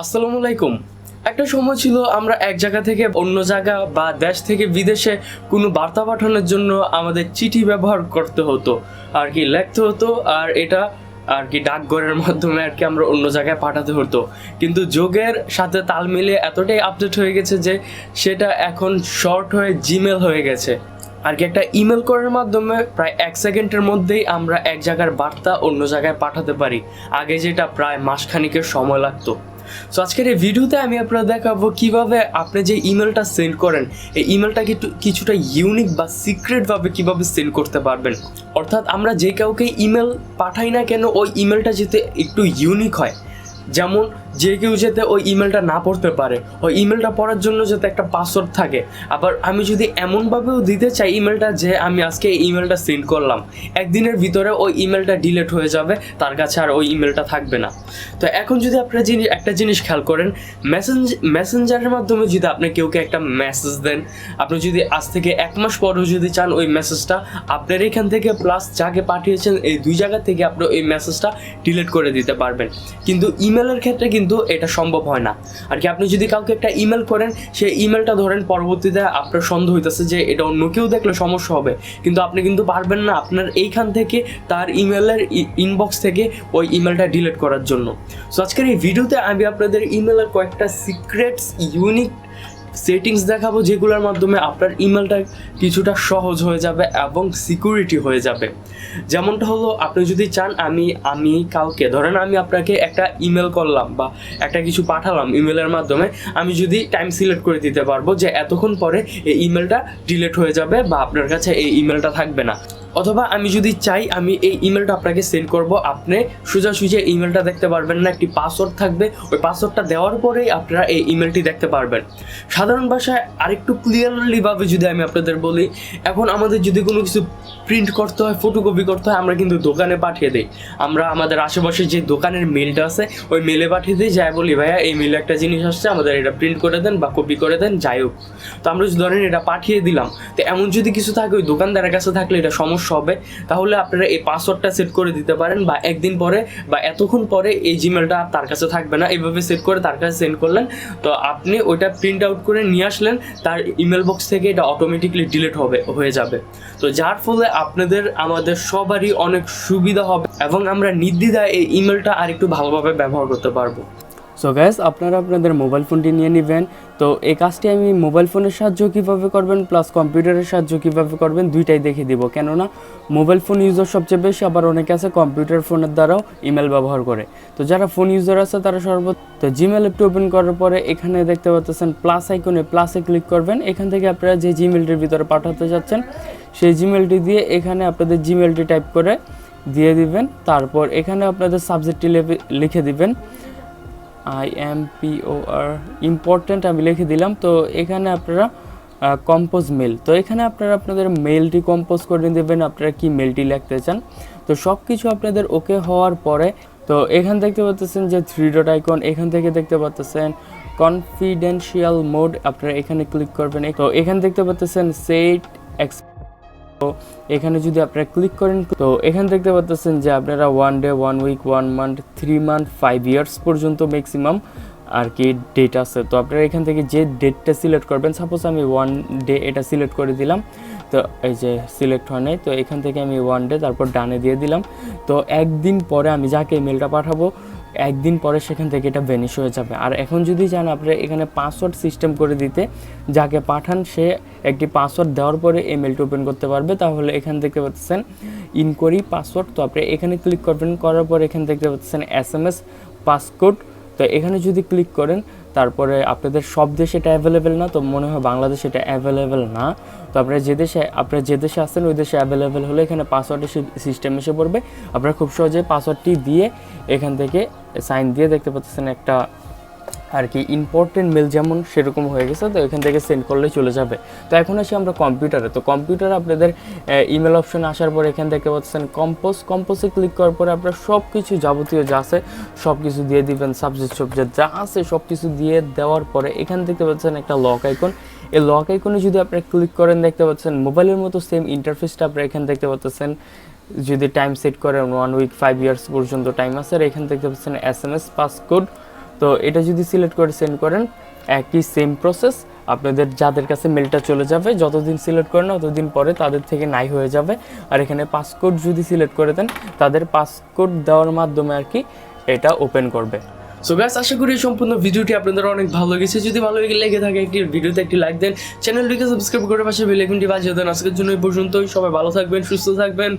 আসসালামু আলাইকুম। একটা সময় ছিল আমরা এক জায়গা থেকে অন্য জায়গা বা দেশ থেকে বিদেশে কোনো বার্তা পাঠানোর জন্য আমাদের চিঠি ব্যবহার করতে হতো, আর কি লিখতে হতো, আর এটা আর কি ডাকঘরের মাধ্যমে আর কি আমরা অন্য জায়গায় পাঠাতে হতো। কিন্তু যুগের সাথে তাল মিলিয়ে এতটাই আপডেট হয়ে গেছে যে সেটা এখন শর্ট হয়ে জিমেল হয়ে গেছে। আর কি একটা ইমেল করার মাধ্যমে প্রায় 1 সেকেন্ডের মধ্যেই আমরা এক জায়গার বার্তা অন্য জায়গায় পাঠাতে পারি, আগে যেটা প্রায় মাসখানিকের সময় লাগতো। সো আজকের এই ভিডিওতে আমি আপনারা দেখাবো কিভাবে আপনি যে ইমেলটা সেন্ড করেন এই ইমেলটা কিছুটা ইউনিক বা সিক্রেটভাবে কিভাবে সেন্ড করতে পারবেন। অর্থাৎ আমরা যে কাউকে ইমেল পাঠাই না কেন ওই ইমেলটা যাতে একটু ইউনিক হয়, যেমন যে কেউ যাতে ওই ইমেলটা না পড়তে পারে, ওই ইমেলটা পড়ার জন্য যাতে একটা পাসওয়ার্ড থাকে। আবার আমি যদি এমনভাবেও দিতে চাই ইমেলটা যে আমি আজকে এই ইমেলটা সেন্ড করলাম, একদিনের ভিতরে ওই ইমেলটা ডিলিট হয়ে যাবে, তার কাছে আর ওই ইমেলটা থাকবে না। তো এখন যদি আপনারা একটা জিনিস খেয়াল করেন, মেসেঞ্জারের মাধ্যমে যদি আপনি কেউকে একটা মেসেজ দেন, আপনি যদি আজ থেকে 1 মাস পরেও যদি চান ওই মেসেজটা আপনার এখান থেকে প্লাস যাকে পাঠিয়েছেন এই 2 জায়গা থেকে আপনি ওই মেসেজটা ডিলিট করে দিতে পারবেন। কিন্তু ইমেলের ক্ষেত্রে কিন্তু এটা সম্ভব হয় না। আর কি আপনি যদি কাউকে একটা ইমেল করেন, সেই ইমেলটা ধরেন পরবর্তীতে আপনার সন্দেহ হইতেছে যে এটা অন্য কেউ দেখলে সমস্যা হবে, কিন্তু আপনি কিন্তু পারবেন না আপনার এইখান থেকে তার ইমেলের ইনবক্স থেকে ওই ইমেলটা ডিলিট করার জন্য। সো আজকের এই ভিডিওতে আমি আপনাদের ইমেলের কয়েকটা সিক্রেটস ইউনিক সেটিংস দেখাবো, যেগুলোর মাধ্যমে আপনার ইমেলটা কিছুটা সহজ হয়ে যাবে এবং সিকিউরিটি হয়ে যাবে। যেমনটা হলো, আপনি যদি চান আমি কাউকে ধরেন আমি আপনাকে একটা ইমেল করলাম বা একটা কিছু পাঠালাম ইমেলের মাধ্যমে, আমি যদি টাইম সিলেক্ট করে দিতে পারবো যে এতক্ষণ পরে এই ইমেলটা ডিলিট হয়ে যাবে বা আপনার কাছে এই ইমেলটা থাকবে না। অথবা আমি যদি চাই আমি এই ইমেলটা আপনাকে সেন্ড করব, আপনি সোজাসুজি ইমেলটা দেখতে পারবেন না, একটি পাসওয়ার্ড থাকবে, ওই পাসওয়ার্ডটা দেওয়ার পরেই আপনারা এই ইমেলটি দেখতে পারবেন। সাধারণ ভাষায় আরেকটু ক্লিয়ারলিভাবে যদি আমি আপনাদের বলি, এখন আমাদের যদি কোনো কিছু প্রিন্ট করতে হয়, ফটোকপি করতে হয়, আমরা কিন্তু দোকানে পাঠিয়ে দিই। আমরা আমাদের আশেপাশে যে দোকানের মেলটা আছে ওই মেলে পাঠিয়ে দিই, যাই বলি ভাইয়া এই মেলে একটা জিনিস আসছে, আমাদের এটা প্রিন্ট করে দেন বা কপি করে দেন, যাই হোক। তো আমরা যদি ধরেন এটা পাঠিয়ে দিলাম, তো এমন যদি কিছু থাকে ওই দোকানদারের কাছে থাকলে এটা সমস্যা হবে, তাহলে আপনারা এই পাসওয়ার্ডটা সেট করে দিতে পারেন বা একদিন পরে বা এতক্ষণ পরে এই জিমেলটা তার কাছে থাকবে না, এইভাবে সেট করে তার কাছে সেন্ড করলেন। তো আপনি ওইটা প্রিন্ট আউট করে নিয়ে আসলেন, তার ইমেল বক্স থেকে এটা অটোমেটিকলি ডিলিট হয়ে যাবে। তো যার ফলে আমাদের সবারই অনেক সুবিধা হবে এবং আমরা নির্দ্বিধায় এই ইমেলটা আর একটু ভালোভাবে ব্যবহার করতে পারবো। সো গাইস, আপনারা আপনাদের মোবাইল ফোনটি নিয়ে নেবেন। তো এই কাজটি আমি মোবাইল ফোনের সাহায্য কীভাবে করবেন প্লাস কম্পিউটারের সাহায্য কীভাবে করবেন দুইটাই দেখিয়ে দিব, কেননা মোবাইল ফোন ইউজার সবচেয়ে বেশি, আবার অনেকে আছে কম্পিউটার ফোনের দ্বারাও ইমেল ব্যবহার করে। তো যারা ফোন ইউজার আছে তারা তো জিমেল অ্যাপটি ওপেন করার পরে এখানে দেখতে পাচ্ছেন প্লাস আইকনে, প্লাসে ক্লিক করবেন। এখান থেকে আপনারা যে জিমেলটির ভিতরে পাঠাতে যাচ্ছেন সেই জিমেলটি দিয়ে এখানে আপনাদের জিমেলটি টাইপ করে দিয়ে দিবেন। তারপর এখানে আপনাদের সাবজেক্টটি লিখে দিবেন IMPOR ইম্পর্ট্যান্ট আমি লিখে দিলাম। তো এখানে আপনারা কম্পোজ মেল, তো এখানে আপনারা আপনাদের মেলটি কম্পোজ করে দেবেন, আপনারা কি মেলটি লিখতে চান। তো সব কিছু আপনাদের ওকে হওয়ার পরে তো এখান দেখতে পাচ্ছেন যে 3 ডট আইকন, এখান থেকে দেখতে পাচ্ছেন কনফিডেন্সিয়াল মোড, আপনারা এখানে ক্লিক করবেন। তো এখানে দেখতে পাচ্ছেন সেট এক্স, তো এখানে যদি আপনারা ক্লিক করেন তো এখানে দেখতে পাচ্ছেন যে আপনারা 1 day 1 week 1 month 3 month 5 years পর্যন্ত ম্যাক্সিমাম আর কি ডেট আছে। তো আপনারা এখান থেকে যে ডেটটা সিলেক্ট করবেন, সাপোজ আমি 1 ডে এটা সিলেক্ট করে দিলাম, তো এই যে সিলেক্ট হয় নাই, তো এখান থেকে আমি 1 ডে তারপর ডানে দিয়ে দিলাম। তো একদিন পরে আমি যাকে ইমেলটা পাঠাবো একদিন পরে সেখান থেকে এটা ভ্যানিশ হয়ে যাবে। আর এখন যদি চান আপনারা এখানে পাসওয়ার্ড সিস্টেম করে দিতে, যাকে পাঠান সে একটি পাসওয়ার্ড দেওয়ার পরে ইমেলটা ওপেন করতে পারবে, তাহলে এখান থেকে পাচ্ছেন ইনকোয়ারি পাসওয়ার্ড। তো আপনি এখানে ক্লিক করবেন, করার পর এখানে দেখতে পাচ্ছেন SMS পাসকোড। তো এখানে যদি ক্লিক করেন তারপরে আপনাদের সব দেশে এটা অ্যাভেলেবেল না, তো মনে হয় বাংলাদেশে এটা অ্যাভেলেবেল না। তো আপনারা যে দেশে আসেন ওই দেশে অ্যাভেলেবেল হলে এখানে পাসওয়ার্ডের সিস্টেম এসে পড়বে। আপনারা খুব সহজে পাসওয়ার্ডটি দিয়ে এখান থেকে সাইন দিয়ে দেখতে পাচ্ছেন একটা আর কি ইম্পর্টেন্ট মেল যেমন সেরকম হয়ে গেছে। তো এখান থেকে সেন্ড করলে চলে যাবে। তো এখন আসি আমরা কম্পিউটারে। তো কম্পিউটারে আপনাদের ইমেল অপশন আসার পর এখান থেকে পাচ্ছেন কম্পোজে ক্লিক করার পরে আপনারা সব কিছু যাবতীয় যা আছে সব কিছু দিয়ে দিবেন, সাবজেক্ট যা আছে সব কিছু দিয়ে দেওয়ার পরে এখান থেকে পাচ্ছেন একটা লক আইকন। এই লক আইকনে যদি আপনারা ক্লিক করেন দেখতে পাচ্ছেন মোবাইলের মতো সেম ইন্টারফেসটা আপনারা এখানে দেখতে পাচ্ছেন। যদি টাইম সেট করেন 1 উইক 5 ইয়ার্স পর্যন্ত টাইম আছে, আর এখান থেকে দেখতে পাচ্ছেন SMS পাসকোড। তো তো এটা যদি সিলেক্ট করে সেন্ড করেন একই সেম প্রসেস, আপনাদের যাদের কাছে মেলটা চলে যাবে, যতদিন সিলেক্ট করেন ততদিন পরে তাদের থেকে নাই হয়ে যাবে। আর এখানে পাসকোড যদি সিলেক্ট করে দেন তাদের পাসকোড দেওয়ার মাধ্যমে আর কি এটা ওপেন করবে। সো গাইস, আশা করি এই সম্পূর্ণ ভিডিওটি আপনাদের অনেক ভালো লেগেছে। যদি ভালো লেগে থাকে একটি ভিডিওতে একটি লাইক দেন, চ্যানেলটিকে সাবস্ক্রাইব করে পাশে বেল আইকনটি বাজিয়ে দেন। আজকের জন্য এই পর্যন্তই। সবাই ভালো থাকবেন, সুস্থ থাকবেন।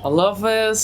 আল্লাহ হাফেজ।